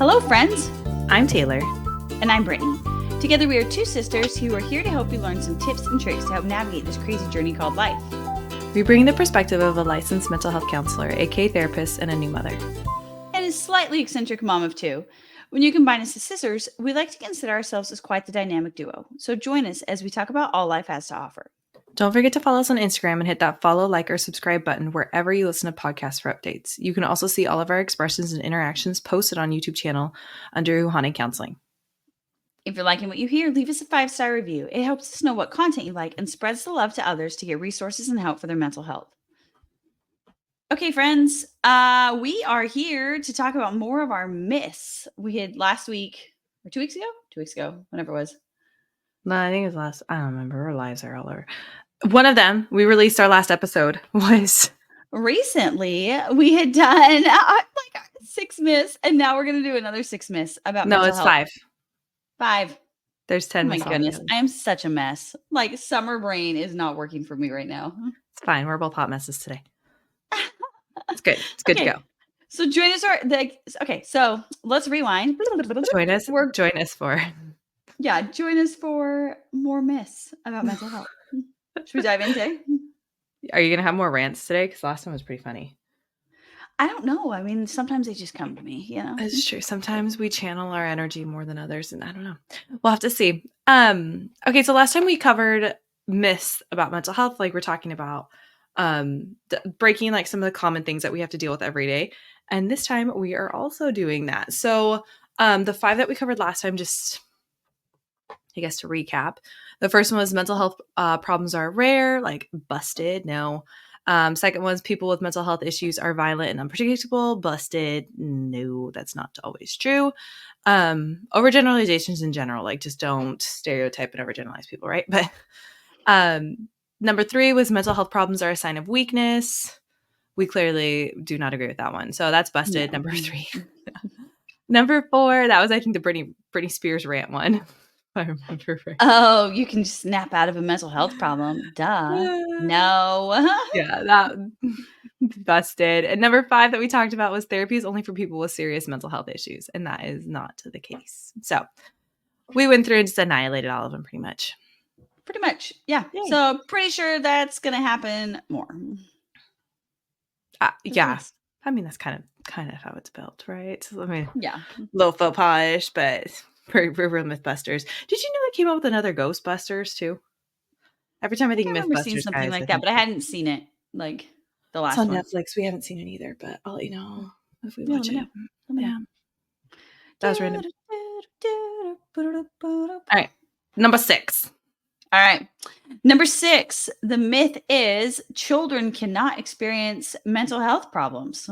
Hello, friends. I'm Taylor. And I'm Brittany. Together, we are two sisters who are here to help you learn some tips and tricks to help navigate this crazy journey called life. We bring the perspective of a licensed mental health counselor, aka therapist, and a new mother. And a slightly eccentric mom of two. When you combine us as sisters, we like to consider ourselves as quite the dynamic duo. So join us as we talk about all life has to offer. Don't forget to follow us on Instagram and hit that follow, like, or subscribe button wherever you listen to podcasts for updates. You can also see all of our expressions and interactions posted on YouTube channel under Uhane Counseling. If you're liking what you hear, leave us a 5-star review. It helps us know what content you like and spreads the love to others to get resources and help for their mental health. Okay, friends, we are here to talk about more of our myths. We had last week, or 2 weeks ago? 2 weeks ago, whenever it was. No, I think it was last. I don't remember. Our lives are all over. One of them, we released our last episode, was Recently, we had done like 6 myths, and now we're going to do another 6 myths about no, mental it's health. 5. 5. There's 10 Oh my myths goodness, altogether. I am such a mess. Like, summer brain is not working for me right now. It's fine. We're both hot messes today. It's good. It's good to go. So join us. Okay, so let's rewind. Join us for. Yeah, join us for more myths about mental health. Should we dive into? Are you going to have more rants today? Because last time was pretty funny. I don't know. I mean, sometimes they just come to me, you know? It's true. Sometimes we channel our energy more than others, and I don't know. We'll have to see. Okay, so last time we covered myths about mental health, like we're talking about breaking like some of the common things that we have to deal with every day. And this time we are also doing that. So the 5 that we covered last time, just I guess to recap, the first one was mental health problems are rare, like busted, no. Second one is people with mental health issues are violent and unpredictable, busted, no, that's not always true. Overgeneralizations in general, like just don't stereotype and overgeneralize people, right? But number 3 was mental health problems are a sign of weakness. We clearly do not agree with that one. So that's busted. Yeah. Number 3. Number 4, that was I think the Britney Spears rant one. I remember right. Oh, you can snap out of a mental health problem. Duh. No. Yeah, that busted. And number 5 that we talked about was therapy is only for people with serious mental health issues. And that is not the case. So we went through and just annihilated all of them pretty much. Pretty much. Yeah. Yay. So pretty sure that's going to happen more. Yeah. I mean, that's kind of how it's built, right? So, I mean, yeah. Low faux polish, but we're real Mythbusters. Did you know they came out with another Ghostbusters too? Every time I think Mythbusters, Mythbusters, seen something guys, like that, but I hadn't seen it. Like the last one. It's on Netflix. We haven't seen it either, but I'll let you know if we watch it. Yeah. That was random. All right. Number 6. All right. Number 6, the myth is children cannot experience mental health problems.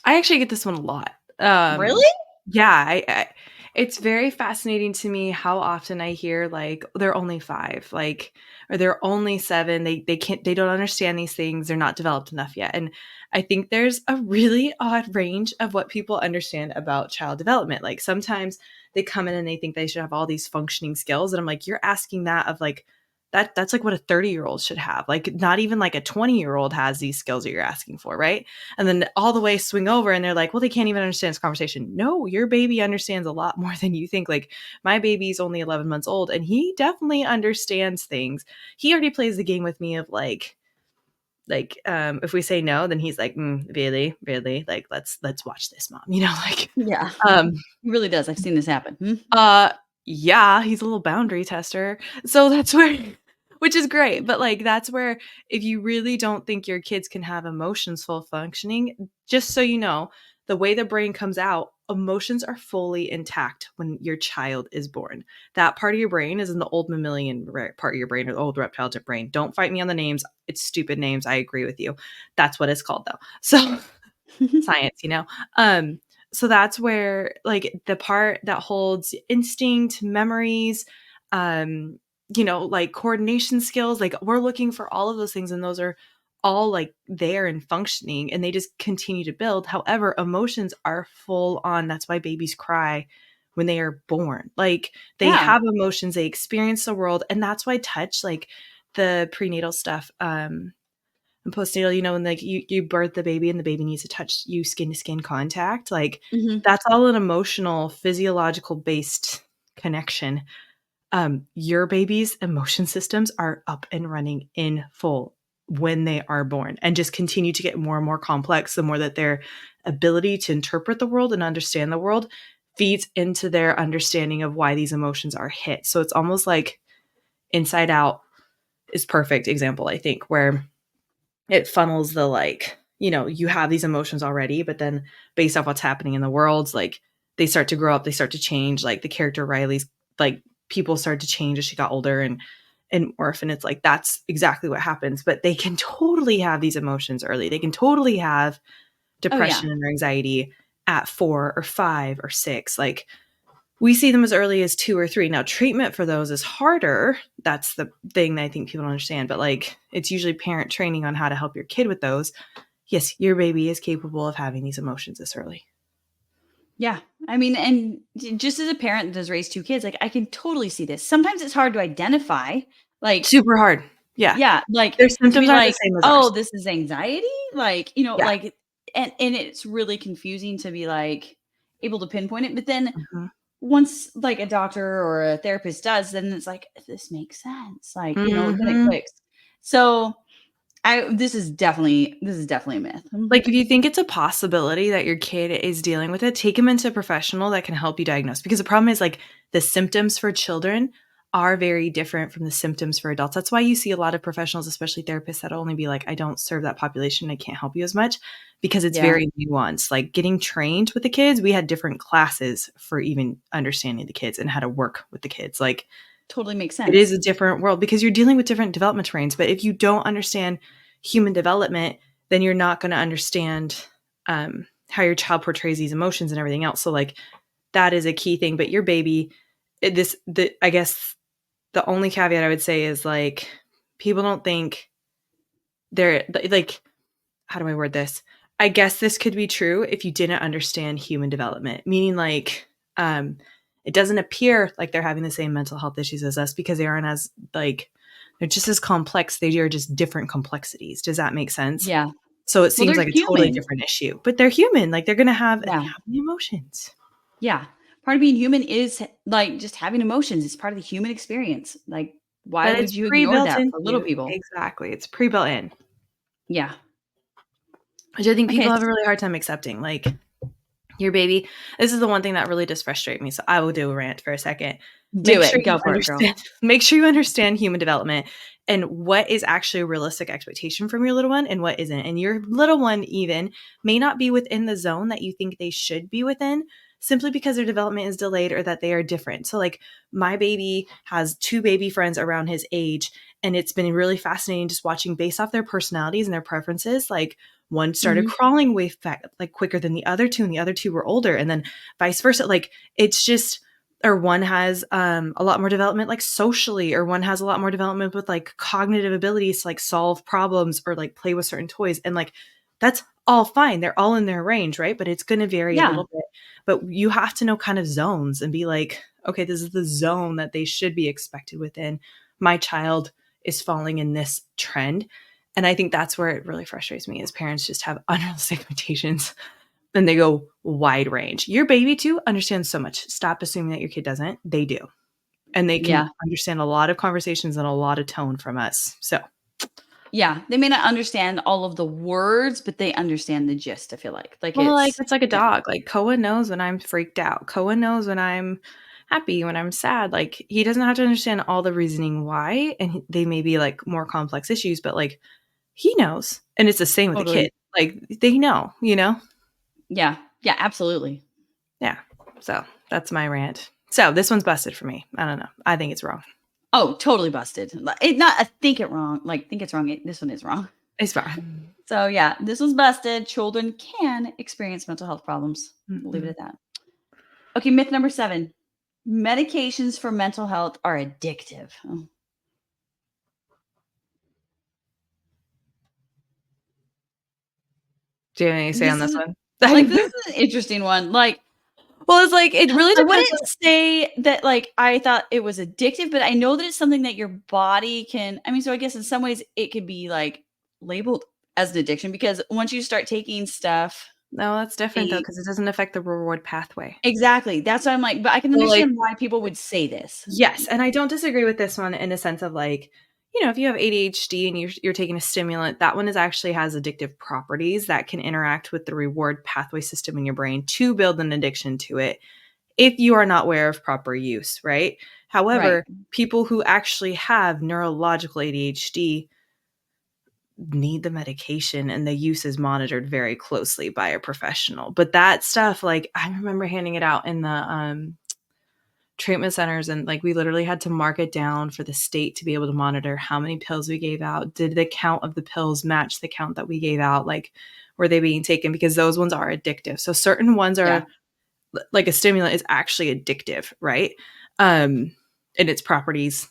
I actually get this one a lot. Really? Yeah. It's very fascinating to me how often I hear like they're only 5, like, or they're only 7. They don't understand these things. They're not developed enough yet. And I think there's a really odd range of what people understand about child development. Like sometimes they come in and they think they should have all these functioning skills. And I'm like, you're asking that of like, that's like what a 30-year-old should have. Like not even like a 20-year-old has these skills that you're asking for, right? And then all the way swing over and they're like, well, they can't even understand this conversation. No, your baby understands a lot more than you think. Like my baby's only 11 months old and he definitely understands things. He already plays the game with me of like if we say no, then he's like, really, like let's watch this, mom, like yeah, he really does. I've seen this happen. Yeah, he's a little boundary tester. So that's where, which is great. But like, that's where if you really don't think your kids can have emotions full functioning, just so you know, the way the brain comes out, emotions are fully intact when your child is born. That part of your brain is in the old mammalian part of your brain or the old reptile brain. Don't fight me on the names. It's stupid names. I agree with you. That's what it's called though. So science, so that's where like the part that holds instinct, memories, like coordination skills, like we're looking for all of those things. And those are all like there and functioning and they just continue to build. However, emotions are full on. That's why babies cry when they are born. Like they have emotions, they experience the world. And that's why touch, like the prenatal stuff, And postnatal, when like you birth the baby and the baby needs to touch you skin to skin contact, like Mhm. that's all an emotional, physiological based connection. Your baby's emotion systems are up and running in full when they are born and just continue to get more and more complex the more that their ability to interpret the world and understand the world feeds into their understanding of why these emotions are hit. So it's almost like Inside Out is perfect example, I think, where it funnels the like, you have these emotions already, but then based off what's happening in the world, like they start to grow up, they start to change. Like the character Riley's like people started to change as she got older and morph. And it's like that's exactly what happens. But they can totally have these emotions early. They can totally have Oh, yeah. depression and anxiety at 4 or 5 or 6. Like we see them as early as 2 or 3. Now, treatment for those is harder. That's the thing that I think people don't understand. But like, it's usually parent training on how to help your kid with those. Yes, your baby is capable of having these emotions this early. Yeah. I mean, and just as a parent that has raised 2 kids, like, I can totally see this. Sometimes it's hard to identify, like, Super hard. Yeah. yeah, like, Their to be symptoms aren't the like, same as "Oh, ours. this is anxiety?" Like, Yeah. like, and it's really confusing to be, like, able to pinpoint it, but then Mhm. once, like, a doctor or a therapist does, then it's like, "This makes sense." Like, then it Mhm. clicks. So, this is definitely a myth. Like, if you think it's a possibility that your kid is dealing with it, take them into a professional that can help you diagnose, because the problem is, like, the symptoms for children are very different from the symptoms for adults. That's why you see a lot of professionals, especially therapists, that'll only be like, "I don't serve that population, I can't help you as much," because it's Yeah, very nuanced. Like, getting trained with the kids, we had different classes for even understanding the kids and how to work with the kids. Like, totally makes it is sense. a different world because you're dealing with different development terrains. But if you don't understand human development, then you're not going to understand how your child portrays these emotions and everything else. So, like, that is a key thing. But your baby, I guess the only caveat I would say is like, people don't think they're like, how do I word this? I guess this could be true if you didn't understand human development, meaning like um it doesn't appear like they're having the same mental health issues as us because they aren't as like they're just as complex. They are just different complexities. Does that make sense? Yeah. So it Well, seems they're like a totally human. different issue, but they're human. Like they're gonna have and they Yeah. have the emotions. Yeah. Part of being human is like just having emotions. It's part of the human experience. Like, why But would it's you ignore pre-built that into for little you. people? Exactly. It's pre-built in. Yeah. Which I think Okay. people have a really hard time accepting. Like your baby, this is the one thing that really does frustrate me, so I will do a rant for a second. Do it. Go for it, girl. Make sure you understand human development and what is actually a realistic expectation from your little one and what isn't. And your little one even may not be within the zone that you think they should be within simply because their development is delayed or that they are different. So like my baby has 2 baby friends around his age, and it's been really fascinating just watching based off their personalities and their preferences. Like one started Mhm. crawling way like quicker than the other 2, and the other 2 were older, and then vice versa. Like it's just, or one has a lot more development like socially, or one has a lot more development with like cognitive abilities to like solve problems or like play with certain toys, and like that's all fine, they're all in their range, right? But it's going to vary a Yeah. little bit. But you have to know kind of zones and be like, okay, this is the zone that they should be expected within. My child is falling in this trend. And I think that's where it really frustrates me is parents just have unrealistic expectations and they go wide range. Your baby too understands so much. Stop assuming that your kid doesn't. They do. And they can Yeah. understand a lot of conversations and a lot of tone from us. So, Yeah. They may not understand all of the words, but they understand the gist, I feel like. Like well, like it's it's like a yeah, dog. Like Koa knows when I'm freaked out. Koa knows when I'm happy, when I'm sad. Like he doesn't have to understand all the reasoning why, and they may be like more complex issues, but like he knows. And it's the same with the kid. totally. Like they know. Yeah. Yeah, absolutely. Yeah. So that's my rant. So this one's busted for me. I don't know. I think it's wrong. Oh, totally busted. It not I think it wrong. Like think it's wrong. This one is wrong. It's fine. So yeah, this was busted. Children can experience mental health problems. We'll leave it Mhm. at that. Okay, myth number 7. Medications for mental health are addictive. Oh, Do you have anything to say on this this is one? this is an interesting one. Like, Well, it's like it really I depends wouldn't on. say that like I thought it was addictive, but I know that it's something that your body can I mean, so I guess in some ways it could be like labeled as an addiction because once you start taking stuff, No, that's different though, the because it doesn't affect the reward pathway. exactly. That's why I'm like, but I can So, like, understand why people would say this. yes, and I don't disagree with this one in a sense of like, if you have ADHD and you're taking a stimulant, that one is actually has addictive properties that can interact with the reward pathway system in your brain to build an addiction to it if you are not aware of proper use, right? Right. However, people who actually have neurological ADHD need the medication and the use is monitored very closely by a professional. But that stuff, like I remember handing it out in the treatment centers and like we literally had to mark it down for the state to be able to monitor how many pills we gave out. Did the count of the pills match the count that we gave out? Like were they being taken? Because those ones are addictive. So certain ones Yeah. are like a stimulant is actually addictive, right? In its properties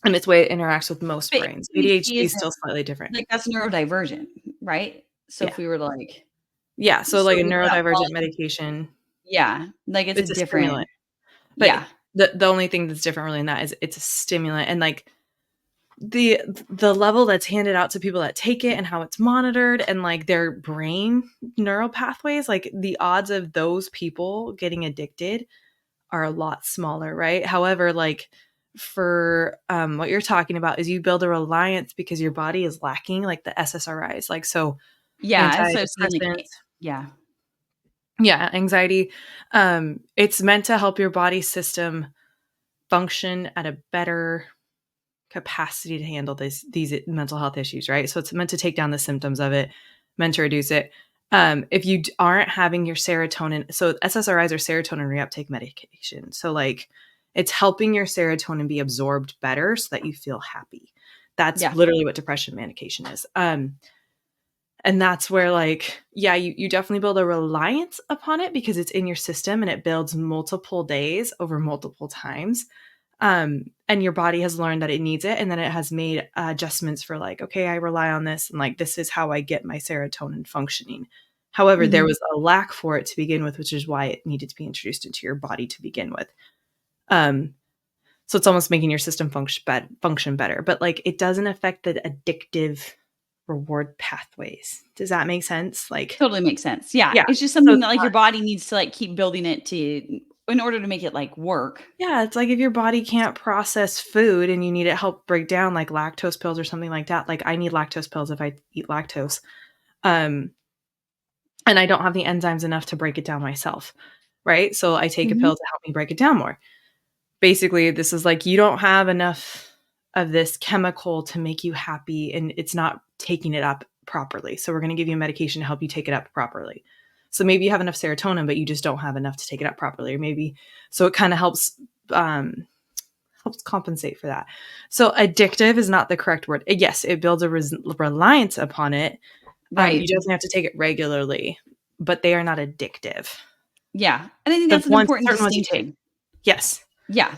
and its way it interacts with most But brains. ADHD ADHD is isn't still slightly different. like that's neurodivergent, right? So Yeah. if we were to like Yeah. So like a sort of that neurodivergent well, medication, yeah, like it's a it's a different stimulant. But yeah. the only thing that's different really in that is it's a stimulant and like the the level that's handed out to people that take it and how it's monitored and like their brain neural pathways, like the odds of those people getting addicted are a lot smaller, right? However, like for what you're talking about is you build a reliance because your body is lacking like the SSRIs, like so Yeah, so seeing like antidepressants. yeah. Yeah, anxiety. It's meant to help your body system function at a better capacity to handle these mental health issues, right? So it's meant to take down the symptoms of it, meant to reduce it. If you aren't having your serotonin, so SSRIs are serotonin reuptake medication. So like it's helping your serotonin be absorbed better so that you feel happy. That's Yeah. literally what depression medication is. And that's where like, yeah, you definitely build a reliance upon it because it's in your system and it builds multiple days over multiple times. And your body has learned that it needs it and then it has made adjustments for like, okay, I rely on this and like this is how I get my serotonin functioning. However, there Mhm. was a lack for it to begin with, which is why it needed to be introduced into your body to begin with. um so it's almost making your system function better, but like it doesn't affect the addictive reward pathways. Does that make sense? Like, Totally makes sense. Yeah, yeah. it's just So something it's that like not, your body needs to like keep building it to in order to make it like work. yeah, it's like if your body can't process food and you need it help break down like lactose pills or something like that. Like I need lactose pills if I eat lactose. Um, and I don't have the enzymes enough to break it down myself. Right. So I take a Mhm. pill to help me break it down more. Basically, this is like you don't have enough of this chemical to make you happy and it's not taking it up properly. So we're going to give you a medication to help you take it up properly. So maybe you have enough serotonin, but you just don't have enough to take it up properly. Or maybe so it kind of um, helps compensate for that. So addictive is not the correct word. Yes, it builds a reliance upon it. You Right. definitely have to take it regularly, but they are not addictive. Yeah, and I think The that's an ones, important certain ones you take. distinction. Yes. Yeah.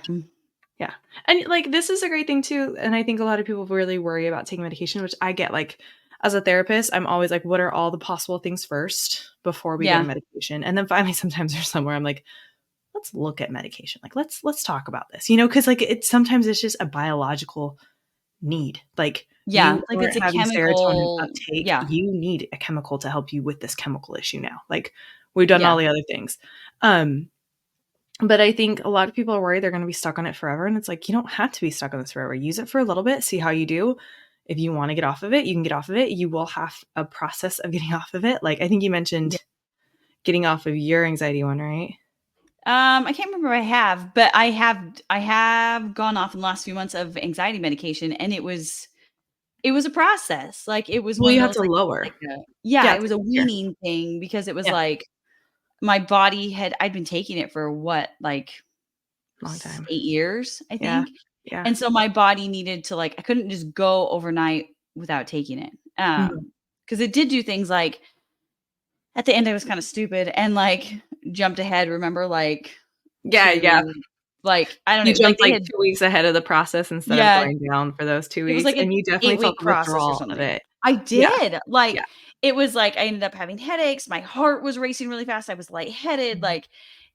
Yeah. And like this is a great thing too. And I think a lot of people really worry about taking medication, which I get. Like as a therapist, I'm always like, what are all the possible things first before we go to Yeah. medication? And then finally sometimes there's somewhere I'm like, let's look at medication. Like let's talk about this. Because like it's sometimes it's just a biological need. Like Yeah, you like it's aren't a having serotonin chemical uptake. yeah. You need a chemical to help you with this chemical issue now. Like we've done all Yeah. the other things. Um but I think a lot of people are worried they're going to be stuck on it forever. And it's like, you don't have to be stuck on this forever. Use it for a little bit, see how you do. If you want to get off of it, you can get off of it. You will have a process of getting off of it. Like I think you Yeah. mentioned getting off of your anxiety one, right? I can't remember if I have, but I have gone off in the last few months of anxiety medication, and it was a process. Like, it was Well, one of you have those, to lower. like a yeah, Yeah, it it's was like a here. weaning thing because it was Yeah, like my body I'd been taking it for what, like long time. 8 years, I Yeah, think. yeah. And so my body needed to like I couldn't just go overnight without taking it. Mhm. Because it did do things like at the end I was kind of stupid and like jumped ahead, remember like Yeah, yeah. to like I don't You know, like jumped they like had 2 weeks ahead of the process instead of yeah, going down for those 2 it was weeks, like and an you definitely felt 8-week the process or withdrawal of something. it. I Yeah, did. Like yeah. it was like I ended up having headaches, my heart was racing really fast, I was lightheaded, Mhm. like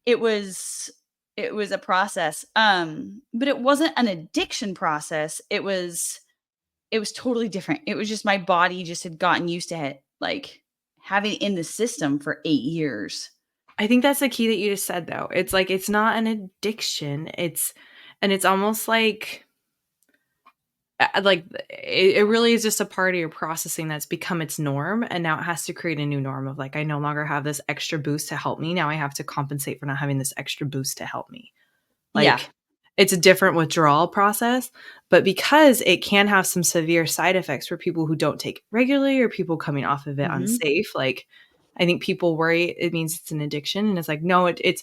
it was it was a process. But it wasn't an addiction process. It was it was totally different. It was just my body just had gotten used to it, like having it in the system for 8 years. I think that's the key that you just said, though. It's like it's not an addiction. It's almost like it really is just a part of your processing that's become its norm, and now it has to create a new norm of like I no longer have this extra boost to help me. Now I have to compensate for not having this extra boost to help me. Yeah. Like it's a different withdrawal process, but because it can have some severe side effects for people who don't take it regularly or people coming off of it Mhm. unsafe, like I think people worry it means it's an addiction, and it's like no, it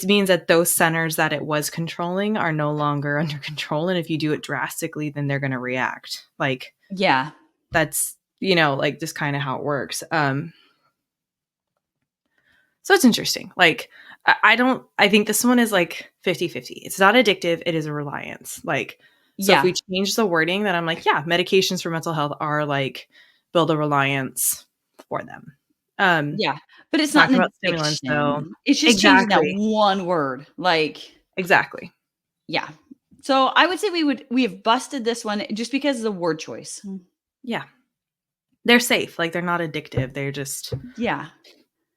means that those centers that it was controlling are no longer under control, and if you do it drastically, then they're going to react. Like Yeah. that's like just kind of how it works. So it's interesting. Like, I think this one is like 50-50. It's not addictive. It is a reliance. Like, so if Yeah. we change the wording, then I'm like, yeah, medications for mental health are like build a reliance for them. Yeah. But it's not Talking an about stimulants though. addiction. It's just changing that Exactly. one word. Like, Exactly. yeah. So I would say we have busted this one just because of the word choice. Yeah. They're safe. Like they're not addictive. They're just, Yeah.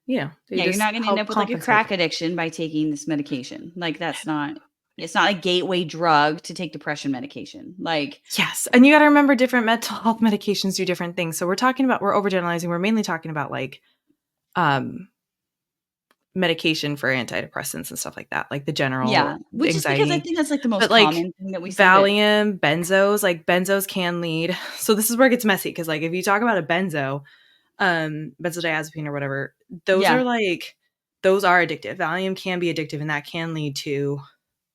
they Yeah, you're just not gonna end help up with, like, a compensate. crack addiction by taking this medication. Like, that's not it's not a gateway drug to take depression medication. Like, Yes. And you got to remember different mental health medications do different things. So we're overgeneralizing. We're mainly talking about like, um, medication for antidepressants and stuff like that, like the general yeah, which is because I anxiety. think that's, like, the most But like common thing that we see, but Valium, benzos, like benzos can lead. So this is where it gets messy because like if you talk about a benzo, benzodiazepine or whatever, those yeah, are like those are addictive. Valium can be addictive and that can lead to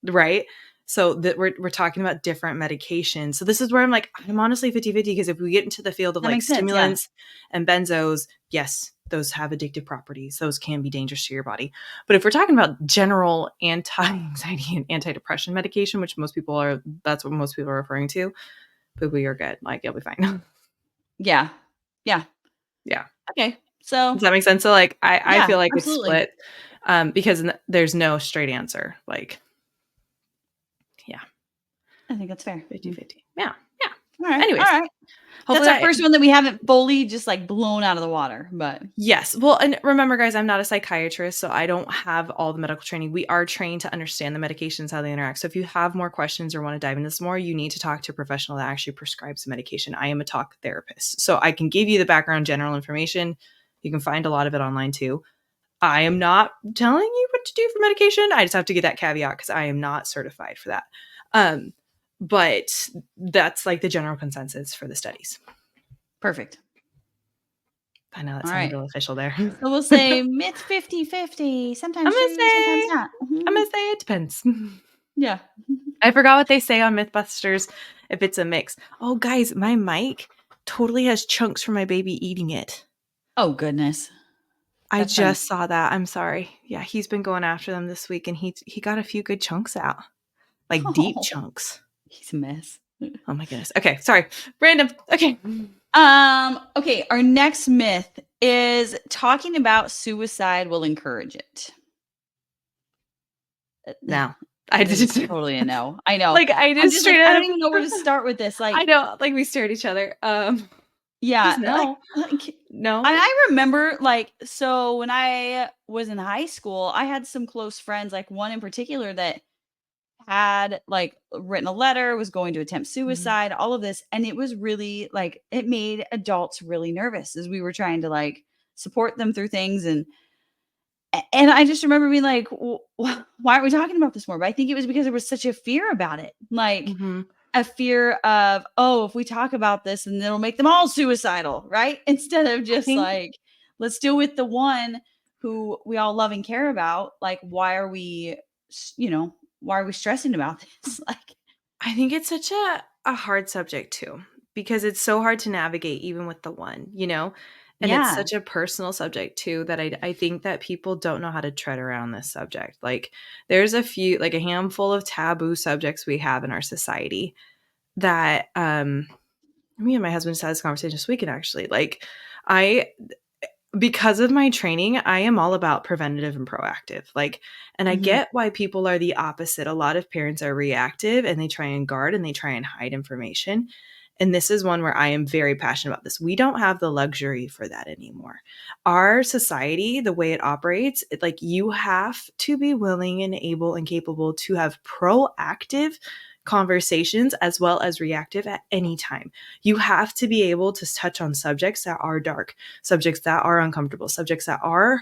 right? So that we're talking about different medications. So this is where I'm like, I'm honestly 50-50 because if we get into the field of that like makes sense, yeah. stimulants and benzos, yes, those have addictive properties. Those can be dangerous to your body. But if we're talking about general anti-anxiety and antidepressant medication, which that's what most people are referring to, poopy, you're good. Like you'll be fine. Yeah. Yeah. Yeah. Okay. So, Does that make sense? So like I yeah, feel like it's absolutely. split because there's no straight answer. Like, yeah, I think that's fair. 50-50. Yeah. Yeah. Alright, Anyways, alright. That's hopefully our that first one that we haven't fully just, like, blown out of the water, but yes. Well, and remember, guys, I'm not a psychiatrist, so I don't have all the medical training. We are trained to understand the medications, how they interact. So if you have more questions or want to dive into this more, you need to talk to a professional that actually prescribes the medication. I am a talk therapist, so I can give you the background general information. You can find a lot of it online too. I am not telling you what to do for medication. I just have to get that caveat because I am not certified for that. Um, but that's like the general consensus for the studies. perfect. I know that sounded Alright. real official there. So we'll say myth 50-50, I'm sometimes gonna true, sometimes say not. I'm Mhm. gonna say it depends. Yeah. I forgot what they say on Mythbusters if it's a mix. Oh, guys, my mic totally has chunks from my baby eating it. Oh, goodness. I That's funny. just saw that. I'm sorry. Yeah, he's been going after them this week, and he got a few good chunks out, like deep Oh, chunks. he's a mess. Oh my goodness. Okay, sorry. Random. Okay. Okay, our next myth is talking about suicide will encourage it. Now I This is just totally a no. I know. like I I'm just just like, straight I up. don't even know where to start with this. I Like, know. Like we stare at each other. yeah, Just no. No. I remember like so when I was in high school, I had some close friends, like one in particular that had like written a letter, was going to attempt Mhm. suicide, all of this. And it was really like it made adults really nervous as we were trying to like support them through things. And I just remember being like, why aren't we talking about this more? But I think it was because there was such a fear about it. Like Mhm. a fear of, oh, if we talk about this and it'll make them all suicidal, right? Instead of I just think like, let's deal with the one who we all love and care about. Like, why are we stressing about this? Like, I think it's such a hard subject too, because it's so hard to navigate even with the one. And it's yeah. such a personal subject too that I think that people don't know how to tread around this subject. Like there's a handful of taboo subjects we have in our society that me and my husband just had this conversation this weekend actually. Like I because of my training, I am all about preventative and proactive. Like, and I Mhm. get why people are the opposite. A lot of parents are reactive and they try and guard and they try and hide information. And this is one where I am very passionate about this. We don't have the luxury for that anymore. Our society, the way it operates, like you have to be willing and able and capable to have proactive conversations as well as reactive at any time. You have to be able to touch on subjects that are dark, subjects that are uncomfortable, subjects that are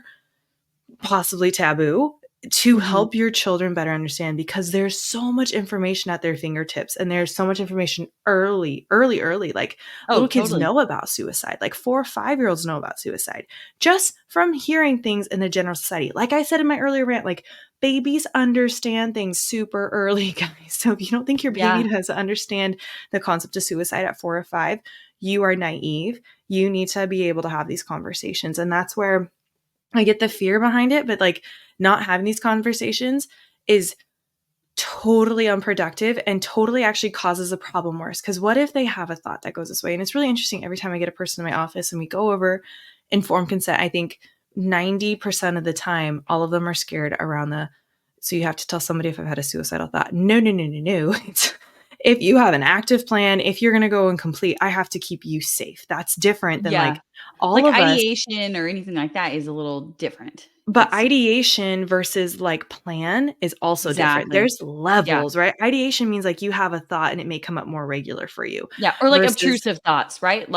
possibly taboo to Mhm. help your children better understand, because there's so much information at their fingertips and there's so much information early. Like Oh, little kids totally. know about suicide, like 4 or 5 year olds know about suicide just from hearing things in the general society. Like I said in my earlier rant, like babies understand things super early, guys. So if you don't think your baby Yeah. does understand the concept of suicide at 4 or 5, you are naive. You need to be able to have these conversations. And that's where I get the fear behind it, but like not having these conversations is totally unproductive and totally actually causes a problem worse. Because what if they have a thought that goes this way? And it's really interesting every time I get a person in my office and we go over informed consent. I think 90% of the time, all of them are scared around so you have to tell somebody if I've had a suicidal thought. No, no, no, no, no. It's, if you have an active plan, if you're going to go and complete, I have to keep you safe. That's different than Yeah. like all Like of us. ideation or anything like that is a little different. But It's ideation versus like plan is also different. exactly. There's Yeah. levels, right? Ideation means like you have a thought and it may come up more regular for you Yeah, or like versus, obtrusive thoughts, right?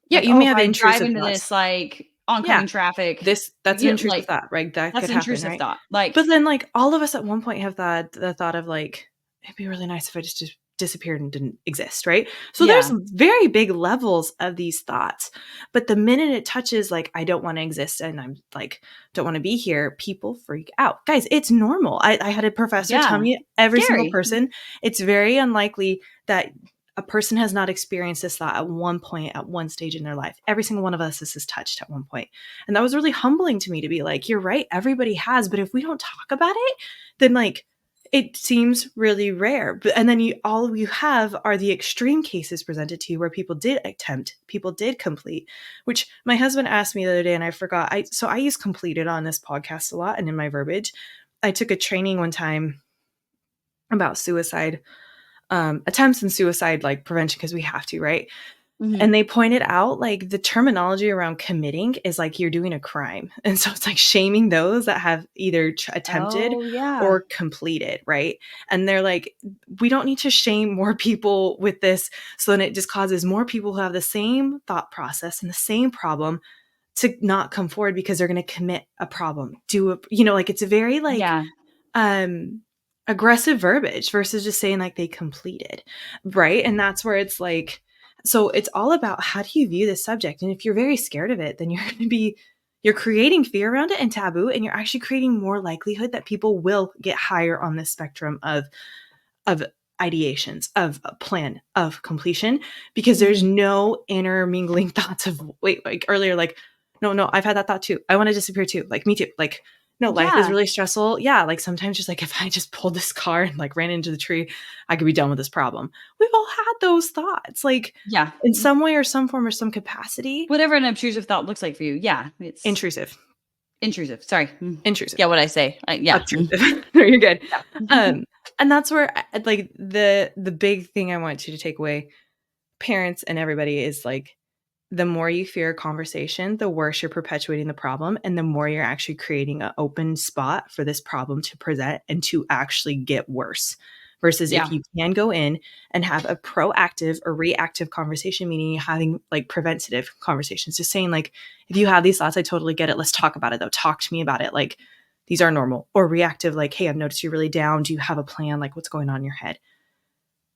yeah, you Oh, may if have I drive intrusive into thoughts. this, like, Yeah, oncoming traffic, that's an intrusive like, thought, right? That that's could an happen, intrusive right? thought. Like, But then like all of us at one point have the thought of like, it'd be really nice if I just disappeared and didn't exist, right? So there's yeah, very big levels of these thoughts. But the minute it touches like I don't want to exist and I'm like don't want to be here, people freak out. Guys, it's normal. I had a professor tell yeah. me every single Scary. person, it's very unlikely that a person has not experienced this thought at one point, at one stage in their life. Every single one of us is touched at one point. And that was really humbling to me to be like, you're right, everybody has, but if we don't talk about it, then like it seems really rare. But and then all you have are the extreme cases presented to you where people did attempt, people did complete, which my husband asked me the other day and I forgot. I use completed on this podcast a lot and in my verbiage. I took a training one time about suicide, attempts and suicide like prevention because we have to, right? Mhm. And they pointed out like the terminology around committing is like you're doing a crime. And so it's like shaming those that have either attempted Oh, yeah. or completed, right? And they're like, we don't need to shame more people with this. So then it just causes more people who have the same thought process and the same problem to not come forward because they're going to commit a problem. Like it's a very like Yeah. um aggressive verbiage versus just saying like they completed, right? And that's where it's like, so it's all about how do you view this subject, and if you're very scared of it, then you're creating fear around it and taboo, and you're actually creating more likelihood that people will get higher on this spectrum of ideations, of a plan, of completion, because there's Mhm. no intermingling thoughts of wait, like earlier, like, no, I've had that thought too. I want to disappear too. Like me too. Like, no, life is Yeah. really stressful. Yeah. Like sometimes just like if I just pulled this car and like ran into the tree, I could be done with this problem. We've all had those thoughts, like Yeah. in some way or some form or some capacity. Whatever an obtrusive thought looks like for you. Yeah, it's Intrusive, intrusive. Sorry. intrusive, Yeah, what I say. Yeah. obtrusive. No, you're good. Yeah. Um, and that's where like the big thing I want you to take away, parents and everybody, is like the more you fear a conversation, the worse you're perpetuating the problem, and the more you're actually creating an open spot for this problem to present and to actually get worse. Versus if Yeah. you can go in and have a proactive or reactive conversation, meaning having like preventative conversations, just saying like, if you have these thoughts, I totally get it. Let's talk about it though. Talk to me about it. Like these are normal. Or reactive, like, hey, I've noticed you're really down. Do you have a plan? Like what's going on in your head?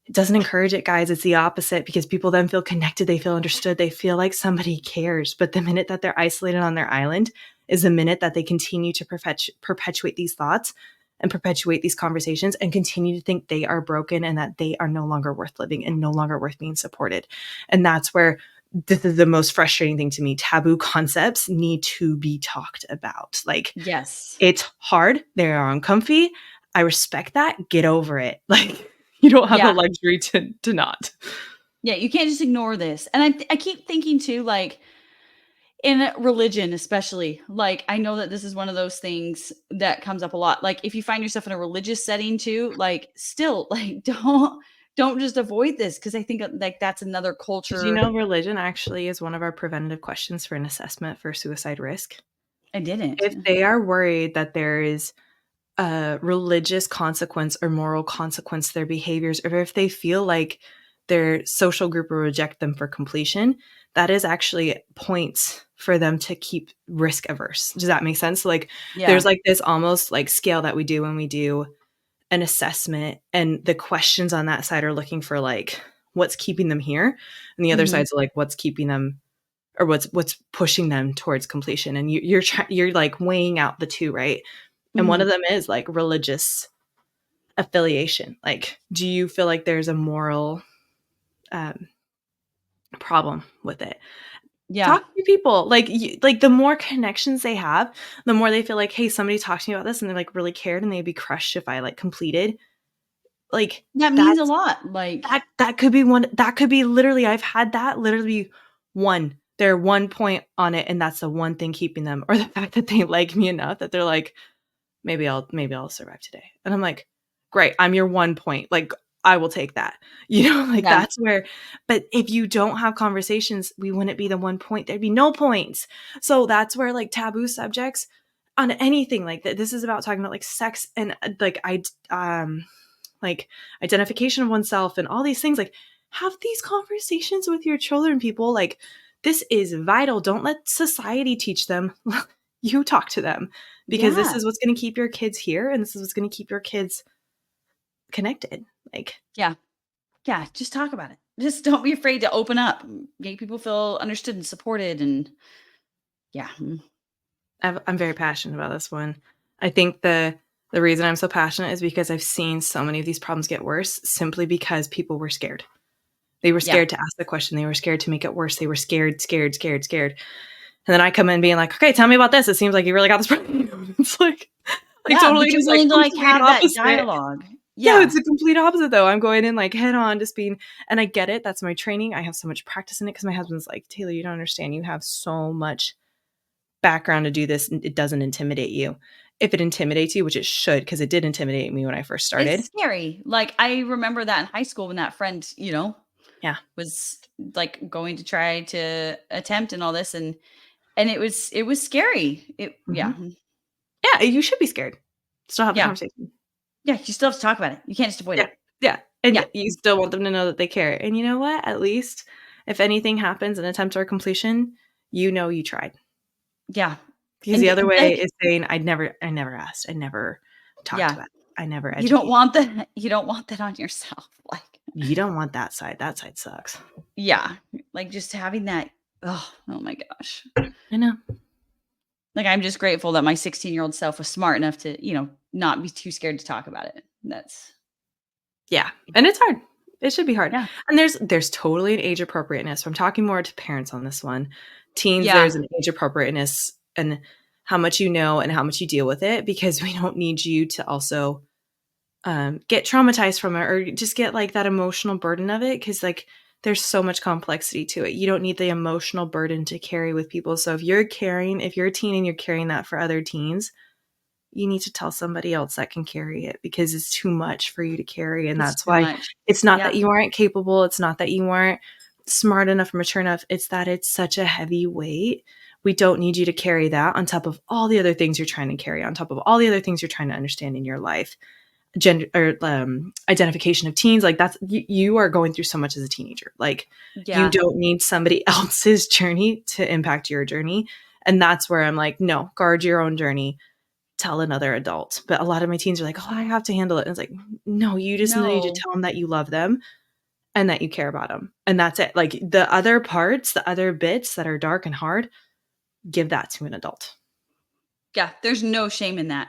It doesn't encourage it, guys. It's the opposite, because people then feel connected. They feel understood. They feel like somebody cares. But the minute that they're isolated on their island is the minute that they continue to perpetuate these thoughts and perpetuate these conversations and continue to think they are broken and that they are no longer worth living and no longer worth being supported. And that's where this is the most frustrating thing to me. Taboo concepts need to be talked about. Like, Yes. it's hard. They are uncomfy. I respect that. Get over it. Like, you don't have the Yeah. luxury to not. Yeah, you can't just ignore this. And I keep thinking too, like in religion, especially, like I know that this is one of those things that comes up a lot. Like if you find yourself in a religious setting too, like still, like don't just avoid this, because I think like that's another Did you culture. know religion actually is one of our preventative questions for an assessment for suicide risk? I didn't. If they are worried that there is a religious consequence or moral consequence to their behaviors, or if they feel like their social group will reject them for completion, that is actually points for them to keep risk averse. Does that make sense? Like there's Yeah. like this almost like scale that we do when we do an assessment, and the questions on that side are looking for like what's keeping them here, and the other Hmm. side's like what's keeping them or what's pushing them towards completion. And you're like weighing out the two, right? And one Hmm. of them is like religious affiliation. Like, do you feel like there's a moral um, problem with it? Yeah. Talk to people. Like, like the more connections they have, the more they feel like, hey, somebody talked to me about this, and they're like really cared, and they'd be crushed if I like completed. Like That means a that's lot. Like, that could be one. That could be literally. I've had that literally one. They're one point on it, and that's the one thing keeping them, or the fact that they like me enough that they're like, maybe I'll survive today. And I'm like, great, I'm your 1 point. Like, I will take that. You know, like yeah. that's where, but if you don't have conversations, we wouldn't be the 1 point. There'd be no points. So that's where like taboo subjects on anything like that. This is about talking about like sex and like identification of oneself and all these things. Like have these conversations with your children, people. Like this is vital. Don't let society teach them. You talk to them because this Yeah. is what's going to keep your kids here, and this is what's going to keep your kids connected. Like Yeah. Yeah. Just talk about it. Just don't be afraid to open up. Make people feel understood and supported. And yeah. I'm very passionate about this one. I think the reason I'm so passionate is because I've seen so many of these problems get worse simply because people were scared. They were Yeah. scared to ask the question. They were scared to make it worse. They were scared, scared, scared, scared. And then I come in being like, okay, tell me about this. It seems like you really got this problem. It's like Yeah. totally But you're just like willing to like complete have that opposite. dialogue. Yeah, Yeah. it's a complete opposite though. I'm going in like head on, just being, and I get it. That's my training. I have so much practice in it because my husband's like, Taylor, you don't understand. You have so much background to do this. And it doesn't intimidate you. If it intimidates you, which it should, because it did intimidate me when I first It's started. scary. Like, I remember that in high school when that friend, Yeah. was like going to try to attempt and all this, and it was scary. It Hmm. Yeah. Yeah, you should be scared. Still have the Yeah. conversation. Yeah, you still have to talk about it. You can't just avoid Yeah. it. Yeah. And Yeah. you still want them to know that they care. And you know what? At least if anything happens, an attempt or completion, you know you tried. Yeah. Because And the other way like, is saying, I never asked. I never talked yeah, about it. I never you don't educated. want that you don't want that on yourself. Like, You don't want that side. That side sucks. yeah, like just having that. Oh my gosh. I know. Like, I'm just grateful that my 16-year-old self was smart enough to, not be too scared to talk about it. That's Yeah. And it's hard. It should be hard. Yeah. And there's totally an age appropriateness. I'm talking more to parents on this one. Teens, Yeah. there's an age appropriateness and how much you know and how much you deal with it, because we don't need you to also get traumatized from it or just get like that emotional burden of it, because like there's so much complexity to it. You don't need the emotional burden to carry with people. So if you're a teen and you're carrying that for other teens, you need to tell somebody else that can carry it, because it's too much for you to carry. And It's that's too why much. it's not Yeah. that you aren't capable, it's not that you aren't smart enough or mature enough, it's that it's such a heavy weight. We don't need you to carry that on top of all the other things you're trying to carry, on top of all the other things you're trying to understand in your life. Gender or identification of teens, like that's you are going through so much as a teenager. Like you Yeah. don't need somebody else's journey to impact your journey. And that's where I'm like, no, guard your own journey, tell another adult. But a lot of my teens are like, oh, I have to handle it. And it's like, no, you just need to No. tell them that you love them and that you care about them, and that's it. Like the other parts, the other bits that are dark and hard, give that to an adult. Yeah, there's no shame in that.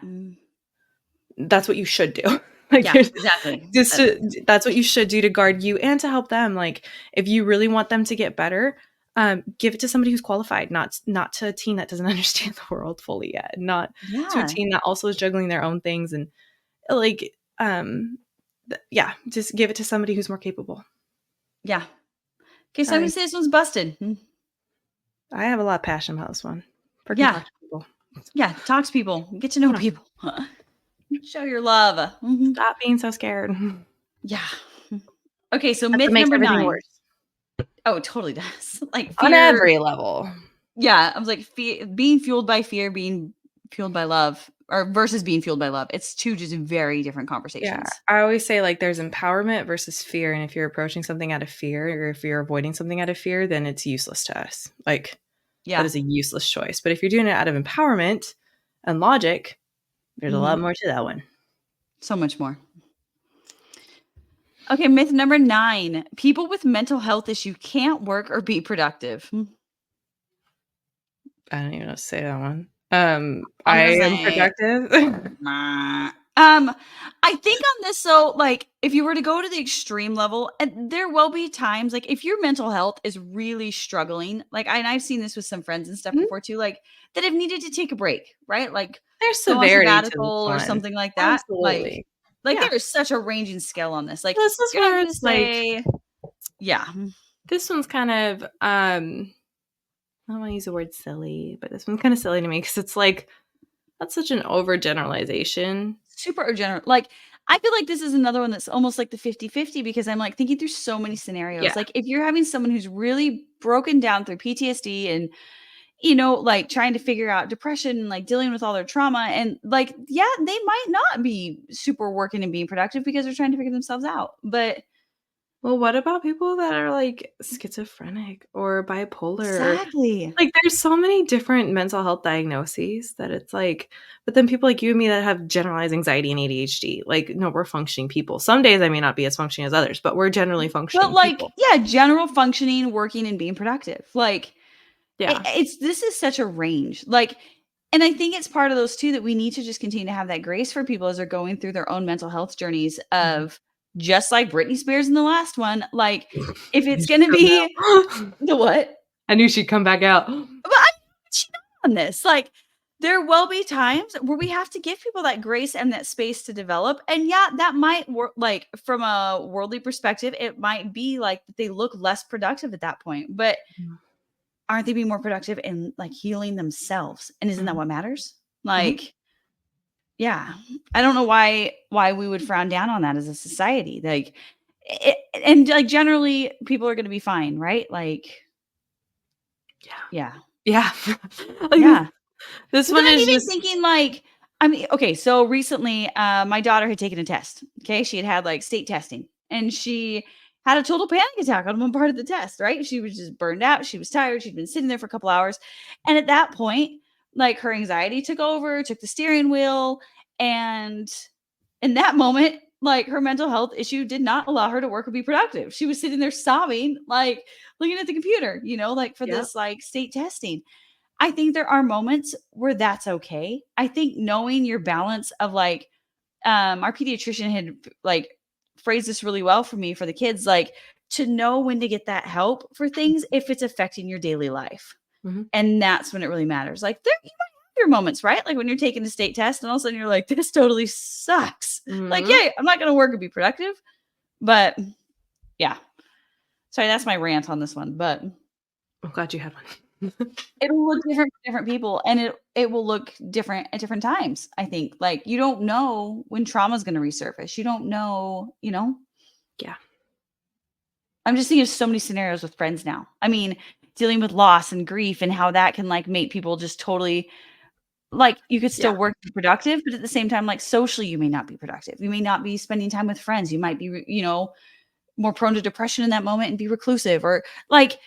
That's what you should do. Like Yeah, there's exactly. just that's what you should do to guard you and to help them. Like if you really want them to get better, give it to somebody who's qualified, not to a teen that doesn't understand the world fully yet, not to a Yeah. teen that also is juggling their own things. And like yeah, just give it to somebody who's more capable. Yeah. Okay, so I'm gonna Sorry, say this one's busted. I have a lot of passion about this one. Freaking Yeah. talk to people. Yeah, talk to people, get to know Yeah. people. Show your love. Mhm. Stop being so scared. Yeah. Okay, so That's what myth makes number everything 9. worse Oh, it totally does. Like on fear. every level. Yeah, I was like, being fueled by fear, being fueled by love, or versus being fueled by love. It's two just very different Yeah. conversations. I always say, like, there's empowerment versus fear, and if you're approaching something out of fear or if you're avoiding something out of fear, then it's useless to us. Like, that Yeah. is a useless choice. But if you're doing it out of empowerment and logic, there's a lot Mhm. more to that one. So much more. Okay, myth number 9. People with mental health issue can't work or be productive. I don't even know how to say that one. I'm I gonna am say, productive. nah. I think on this, so like if you were to go to the extreme level, and there will be times like if your mental health is really struggling, like and I've seen this with some friends and stuff Mhm. before too, like that have needed to take a break, right? Like There's go on severity to this sabbatical or one. something like that. Absolutely. Like Yeah. there is such a ranging scale on this. Like This is you're not where gonna it's like say, yeah, this one's kind of, I don't wanna use the word silly, but this one's kinda silly to me because it's like, that's such an overgeneralization. super general. Like I feel like this is another one that's almost like the 50-50 because I'm like thinking through so many Yeah. scenarios. Like if you're having someone who's really broken down through PTSD and like trying to figure out depression and like dealing with all their trauma and like yeah, they might not be super working and being productive because they're trying to figure themselves out. But Well, what about people that are, like, schizophrenic or bipolar or exactly. like, there's so many different mental health diagnoses that it's like but then people like you and me that have generalized anxiety and ADHD, like, no, we're functioning people. Some days I may not be as functioning as others, but we're generally But functioning like people. yeah, general functioning, working and being productive. Like Yeah. it's this is such a range. Like and I think it's part of those too that we need to just continue to have that grace for people as they're going through their own mental health journeys Mhm. of just like Britney Spears in the last one, like if I knew it's she'd going to come be out. the what? I knew she'd come back out. But I she on this. Like there will be times where we have to give people that grace and that space to develop. And yeah, that might work like from a worldly perspective, it might be like they look less productive at that point. But Mhm. aren't they being more productive in like healing themselves? And isn't that Mhm. what matters? Mhm. Like, yeah. I don't know why we would frown down on that as a society. Like it, and like generally people are going to be fine, right? Like, Yeah. yeah. Yeah. Like, Yeah. this But one then I'm is even just thinking like, I mean, okay, so recently, my daughter had taken a test. Okay, she had like state testing, and she had a total panic attack on one part of the test. Right, she was just burned out. She was tired. She'd been sitting there for a couple hours, and at that point, like her anxiety took over, took the steering wheel, and in that moment, like her mental health issue did not allow her to work or be productive. She was sitting there sobbing, like looking at the computer, like for yeah. this like state testing. I think there are moments where that's okay. I think knowing your balance of like, our pediatrician had like phrased this really well for me for the kids, like to know when to get that help for things if it's affecting your daily life. Mhm. And that's when it really matters. Like there you might have your moments, right? Like when you're taking a state test and all of a sudden you're like, this totally sucks. Like, Mhm. yeah, I'm not gonna work and be productive. But yeah. Sorry, that's my rant on this one. But I'm glad you had one. it'll look different for different people, and it will look different at different times, I think. Like, you don't know when trauma's gonna resurface. You don't know. Yeah. I'm just thinking of so many scenarios with friends now. I mean, dealing with loss and grief and how that can, like, make people just totally like, you could Yeah. still work and be productive, but at the same time, like, socially, you may not be productive. You may not be spending time with friends. You might be, more prone to depression in that moment and be reclusive or, like,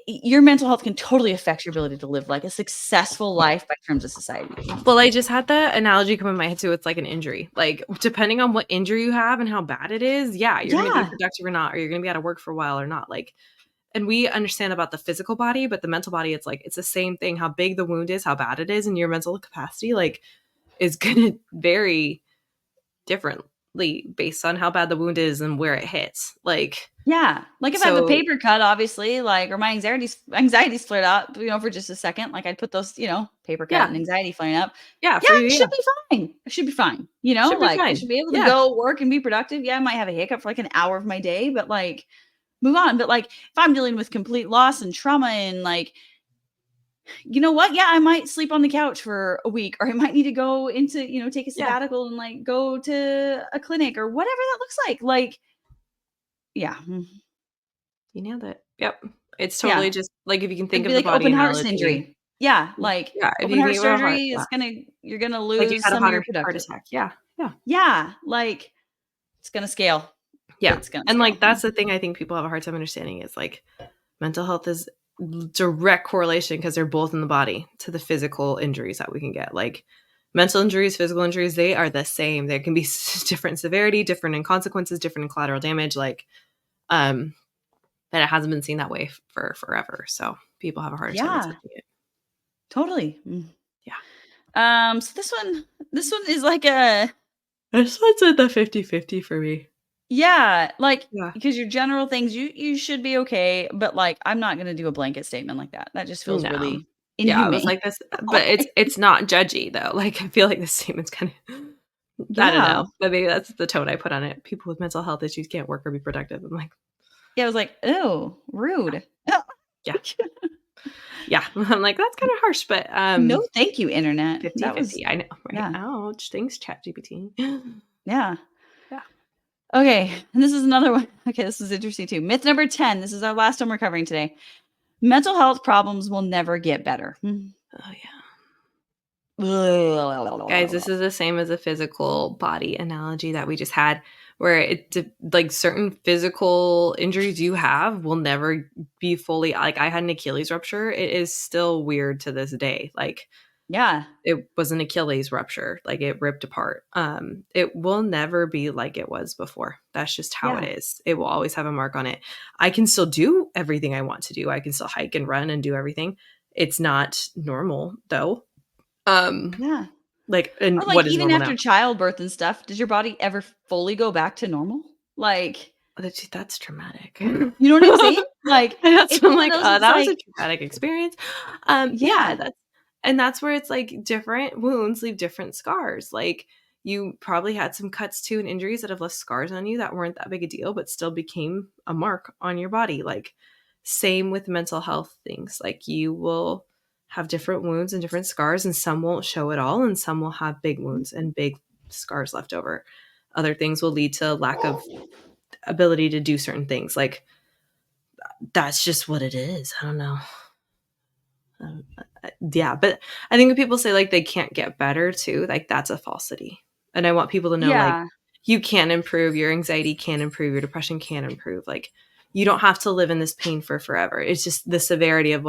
your mental health can totally affect your ability to live like a successful life by terms of society. Well, I just had the analogy come in my head too. It's like an injury. Like, depending on what injury you have and how bad it is, yeah, you're gonna be Yeah. productive or not, or you're gonna be out of work for a while or not. Like, and we understand about the physical body, but the mental body, it's like it's the same thing. How big the wound is, how bad it is, and your mental capacity, like, is gonna vary differently based on how bad the wound is and where it hits. Like, Yeah. Like if I have a so paper cut, obviously, like, or my anxiety's flared out, for just a second, like I'd put those, paper cut yeah, and anxiety flaring up. yeah, Yeah, for you, it yeah, should be fine. It should be fine. should be Like I should fine. be able to Yeah, go work and be productive. Yeah, I might have a hiccup for like an hour of my day, but like move on. But like if I'm dealing with complete loss and trauma and like, you know what? Yeah, I might sleep on the couch for a week, or I might need to go into, take a yeah, sabbatical and like go to a clinic or whatever that looks like. Like Yeah. You nailed it. Yep. It's Yeah. totally just like if you can think It'd of be the like body open heart analogy. surgery. Yeah, like, Yeah, if open you heart think about a heart, surgery yeah. is you're gonna Like you lose had a some of your heart productive. attack. Yeah. Yeah. Yeah, like, it's gonna scale. Yeah. It's gonna And scale. like that's the thing I think people have a hard time understanding is like mental health is direct correlation because they're both in the body to the physical injuries that we can get. Like mental injuries, physical injuries, they are the same. There can be different severity, different in consequences, different in collateral damage. Like, that it hasn't been seen that way for forever. So people have a harder time Yeah, accepting it. totally. Yeah. So this one is like a This one's at the 50-50 for me. yeah, like, Yeah. because your general things, you should be okay, but, like, I'm not gonna do a blanket statement like that. That just feels No. really Yeah, I was inhumane. like this, but it's Like, it's not judgy though. Like I feel like this statement's kind of I don't yeah. know, but maybe that's the tone I put on it. People with mental health issues can't work or be productive. I'm like, Yeah, I was like, "Ew, rude." yeah, yeah. I'm like, that's kind of harsh, but No, thank you, internet. That was 50-50. I know, right? yeah, Ouch. Thanks, ChatGPT. yeah. Yeah. Okay, and this is another one. Okay, this is interesting too. Myth number 10. This is our last one we're covering today. Mental health problems will never get better. Oh yeah. Guys, Yeah. this is the same as a physical body analogy that we just had, where like certain physical injuries you have will never be fully like I had an Achilles rupture. It is still weird to this day. Like it was an Achilles rupture, like it ripped apart. It will never be like it was before. That's just how it Yeah. is. It will always have a mark on it. I can still do everything I want to do. I can still hike and run and do everything. It's not normal though. Um, Yeah. like, and Or, like, what is even normal now? after childbirth and stuff, does your body ever fully go back to normal? Like, That's traumatic. you know what I'm saying? Like, That's it's I'm one of like, those, it's that was a like traumatic experience. Yeah, yeah. that's where it's like different wounds leave different scars. Like you probably had some cuts too and injuries that have left scars on you that weren't that big a deal, but still became a mark on your body. Like same with mental health things. Like you will have different wounds and different scars, and some won't show at all, and some will have big wounds and big scars left over. Other things will lead to lack of ability to do certain things. Like that's just what it is. I don't know. Yeah, but I think when people say like they can't get better too, like that's a falsity. And I want people to know like Yeah. you can improve, your anxiety can improve, your depression can improve. Like you don't have to live in this pain for forever. It's just the severity of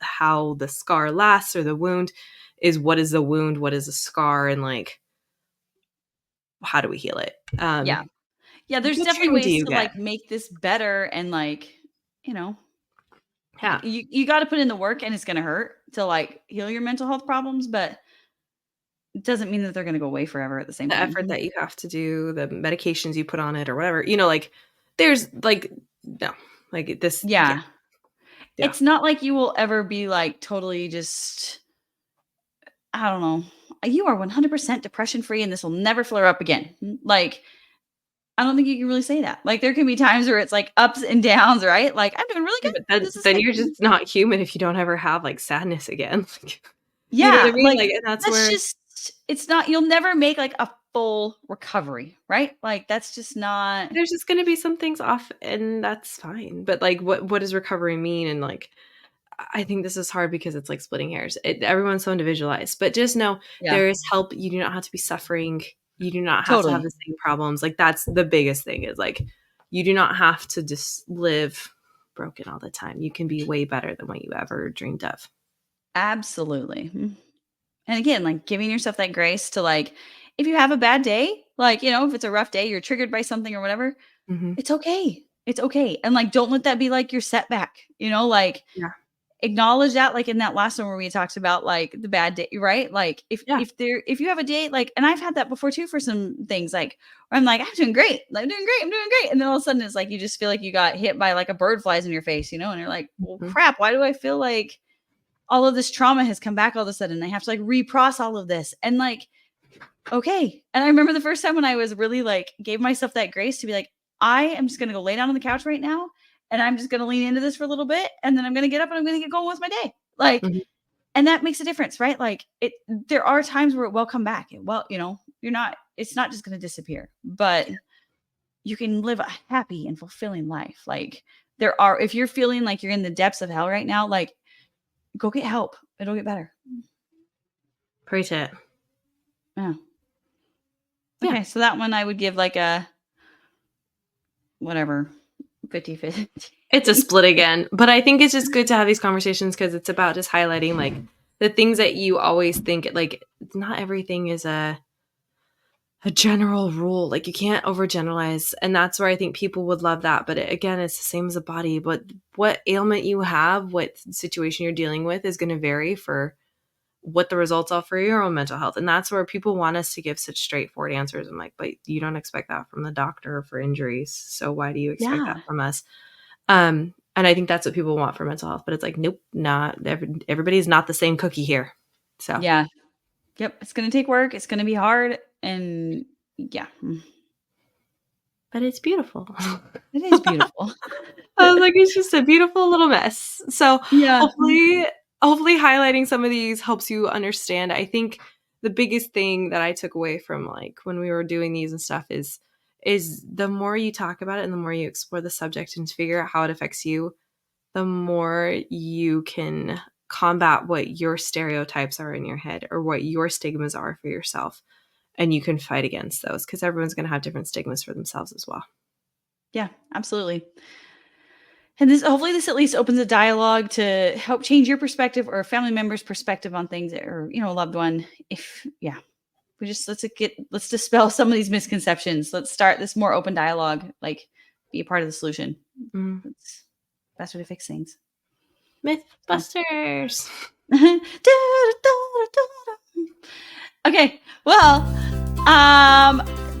how the scar lasts or the wound is what is the wound, what is the scar, and like how do we heal it? Yeah. Yeah, there's What definitely treatment do ways you to, get? like, make this better and, like, you know, Yeah. you gotta put in the work and it's gonna hurt to, like, heal your mental health problems, but it doesn't mean that they're gonna go away forever at the same The time. effort that you have to do, the medications you put on it or whatever, like there's like no, like this, yeah, Yeah. yeah. It's not like you will ever be, like, totally just I don't know. You are 100% depression free and this will never flare up again. Like, I don't think you can really say that. Like, there can be times where it's, like, ups and downs, right? Like, I'm doing really Yeah, good. but then This is then good. you're just not human if you don't ever have like sadness again. Like, you know what I Yeah, mean? like, Like, and that's that's where just it's not you'll never make, like, a full recovery, right? Like, that's just not there's just gonna be some things off, and that's fine. But like, what does recovery mean? And like, I think this is hard because it's like splitting hairs. Everyone's so individualized, but just know yeah, there is help. You do not have to be suffering. You do not have to have totally. the same problems. Like that's the biggest thing is like you do not have to just live broken all the time. You can be way better than what you ever dreamed of. Absolutely. And again, like, giving yourself that grace to, like, if you have a bad day, like, if it's a rough day, you're triggered by something or whatever, Hmm. it's okay. It's okay. And, like, don't let that be, like, your setback, like, Yeah, acknowledge that, like, in that last one where we talked about, like, the bad day, right? Like, yeah, if you have a day, like, and I've had that before too for some things, like, where I'm like, "I'm doing great. I'm doing great. I'm doing great." And then all of a sudden it's like you just feel like you got hit by, like, a bird flies in your face, and you're like, "Well, hmm, crap. Why do I feel like all of this trauma has come back all of a sudden? I have to, like, reprocess all of this." And, like, okay. And I remember the first time when I was really, like, gave myself that grace to be like, I am just gonna go lay down on the couch right now, and I'm just gonna lean into this for a little bit, and then I'm gonna get up and I'm gonna get going with my day. Like, hmm. and that makes a difference, right? Like, there are times where it will come back. Well, you're not it's not just gonna disappear. But you can live a happy and fulfilling life. Like, if you're feeling like you're in the depths of hell right now, like, go get help. It'll get better. Preach it. Yeah. Yeah. Okay, so that one I would give like a whatever 50-50. It's a split again, but I think it's just good to have these conversations because it's about just highlighting like the things that you always think, like not everything is a general rule. Like you can't overgeneralize, and that's where I think people would love that. But again, it's the same as a body. But what ailment you have, what situation you're dealing with, is going to vary for what the results are for your own mental health. And that's where people want us to give such straightforward answers. I'm like, but you don't expect that from the doctor for injuries, so why do you expect that Yeah. from us? And I think that's what people want for mental health, but it's like, nope, not everybody's not the same cookie here. So Yeah. Yep. It's going to take work. It's going to be hard. And yeah, but it's beautiful. it is beautiful. I was like, it's just a beautiful little mess. So Yeah. hopefully highlighting some of these helps you understand. I think the biggest thing that I took away from like when we were doing these and stuff is the more you talk about it and the more you explore the subject and figure out how it affects you, the more you can combat what your stereotypes are in your head or what your stigmas are for yourself. And you can fight against those because everyone's going to have different stigmas for themselves as well. Yeah, absolutely. And hopefully this at least opens a dialogue to help change your perspective or a family member's perspective on things, or, a loved one. Let's dispel some of these misconceptions. Let's start this more open dialogue, like be a part of the solution. Mm. That's the best way to fix things. Mythbusters. Okay, well,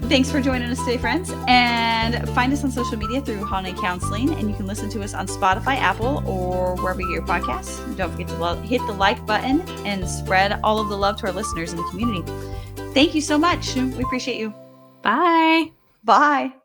thanks for joining us today, friends. And find us on social media through Uhane Counseling, and you can listen to us on Spotify, Apple, or wherever you get your podcasts. Don't forget to hit the like button and spread all of the love to our listeners in the community. Thank you so much. We appreciate you. Bye. Bye.